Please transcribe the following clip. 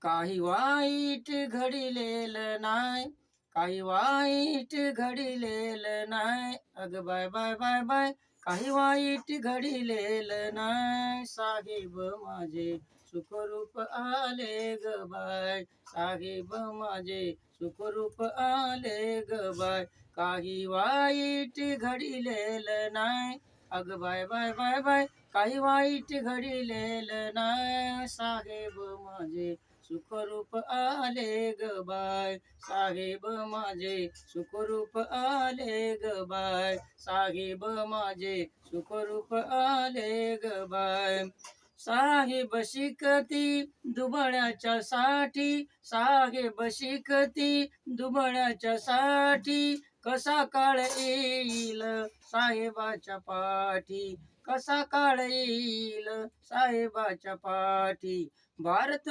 काही वाईट घडिलेलं नाही, काही वाईट घडिलेलं नाही. अग बाय बाय बाय बाय, काही वाईट घडिलेलं नाही. साहेब माझे सुखरूप आले ग बाय, साहेब माझे सुखरूप आले ग बाय. काही वाईट घडिलेलं नाही. अग बाय बाय बाय बाय, काही वाईट घडिलेलं नाही. साहेब माझे सुखरूप आले ग बाय, साहेब माझे सुखरूप आले ग बाय, साहेब माझे सुखरूप आले ग बाय. साहेब शिकती दुबळ्याच्या साठी, साहेब शिकती दुबळ्याच्या साठी. कसा काळ येईल साहेबाच्या पाठी, कसा काळ येईल साहेबाच्या पाठी. भारत